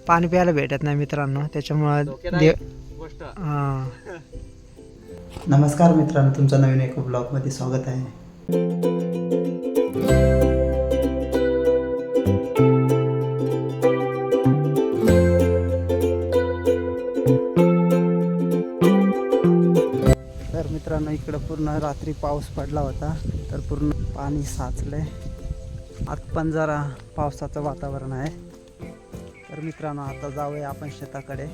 पाणी प्यायला भेटत नाही मित्रांनो, त्याच्यामुळं हां. नमस्कार मित्रांनो, तुमचं नवीन एक ब्लॉगमध्ये स्वागत आहे. तर मित्रांनो, इकडं पूर्ण रात्री पाऊस पडला होता, तर पूर्ण पाणी साचलंय. आता पण जरा पावसाचं वातावरण आहे. तर मित्रांनो, आता जाऊया आपण शेताकडे.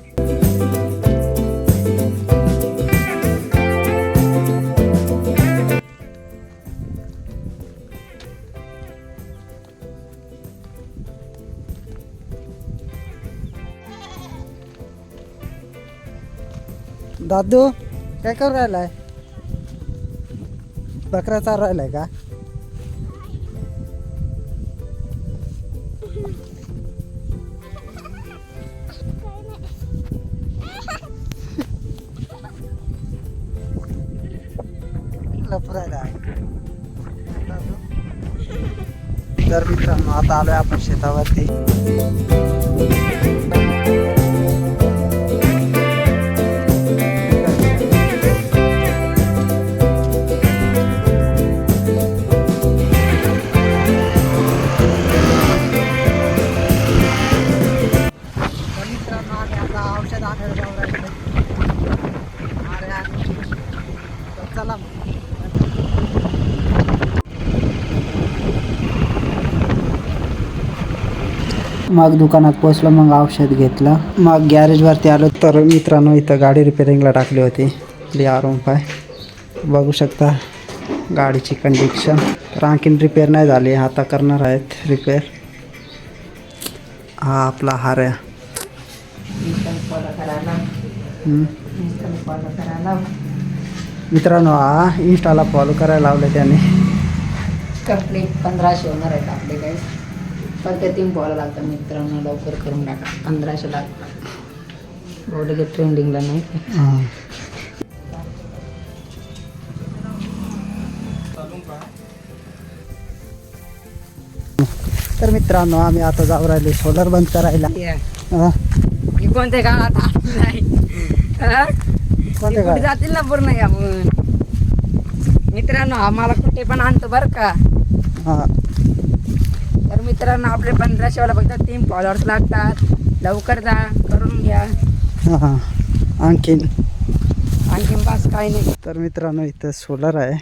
दादू काय करू राहिलाय? बकरा चार राहिलाय का? तर मित्रांनो, आता आलोय आपण शेतावरती. औषध आणायला जाऊ राहिले. चला मग दुकानात पोचलो, मग औषध घेतलं, मग गॅरेजवरती आलो. तर मित्रांनो, इथं गाडी रिपेअरिंगला टाकली होती, R15. बघू शकता गाडीची कंडिशन. तर आणखीन रिपेअर नाही झाली, आता करणार आहेत रिपेअर. हा आपला हार्या. मित्रांनो, हा इंस्टाला फॉलो करायला लावलं त्याने. कंप्लीट 1500 होणार आहेत आपले काही, पण ते 3 फॉलो लागतात मित्रांनो. लवकर करून टाका, 1500 लागतात. एवढे काही ट्रेंडिंगला नाही. तर मित्रांनो, आम्ही आता जाऊ राहिले सोलर बंद करायला. कोणत्या गावात नाही कुठे जातील ना पूर्ण आपण मित्रांनो. आम्हाला कुठे पण आणतो बरं का. तर मित्रांनो, आपले 1500 वाला फक्त 3 फॉलोअर्स लागतात. लवकर जा, करून घ्या. आणखीन बस काही नाही. तर मित्रांनो, इथं सोलर आहे,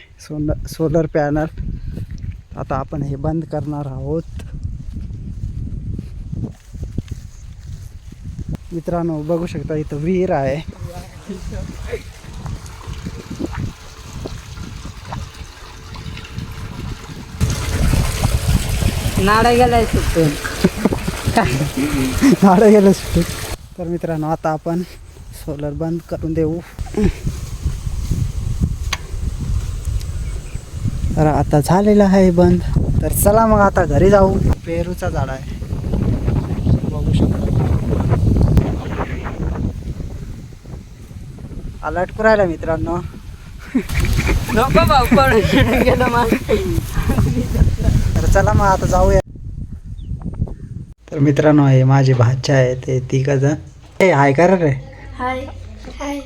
सोलर पॅनल. आता आपण हे बंद करणार आहोत. मित्रांनो, बघू शकता इथं विहीर आहे. नाडा गेलाय सुटून. नाडा गेलं सुटून. तर मित्रांनो, आता आपण सोलर बंद करून देऊ. तर आता झालेलं आहे बंद. तर चला मग आता घरी जाऊ. पेरूचा झाड आहे, बघू शकता. अलर्ट करायला मित्रांनो. नको भाऊ, पडून गेलं मग. तर चला मग आता जाऊया. तर मित्रांनो, हे माझे भाचे आहे, ते 3 जण. हे हाय करा रे. हाय हाय.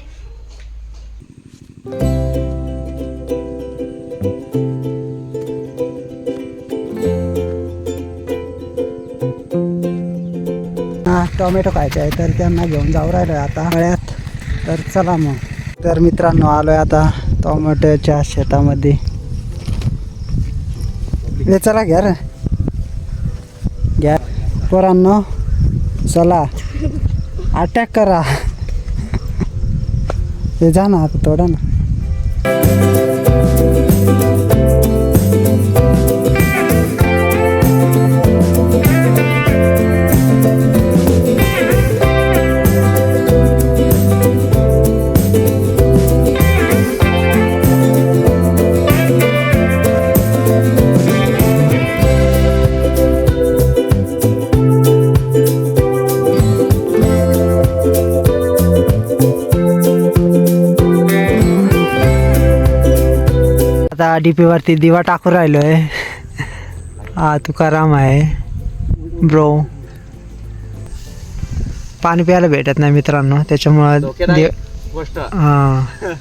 टोमॅटो खायचे आहे, तर त्यांना घेऊन जाऊ राहिलो आता मळ्यात. तर चला मग. तर मित्रांनो, आलोय आता टोमॅटोच्या शेतामध्ये. हे चला घ्या रे, घ्या पोरांनो, चला अटॅक करा. हे जा ना आता, तोडा ना. आता DP वरती दिवा टाकून राहिलोय. हा तुकाराम आहे ब्रो. पाणी प्यायला भेटत नाही मित्रांनो, त्याच्यामुळं धोक्यादायक गोष्ट. हां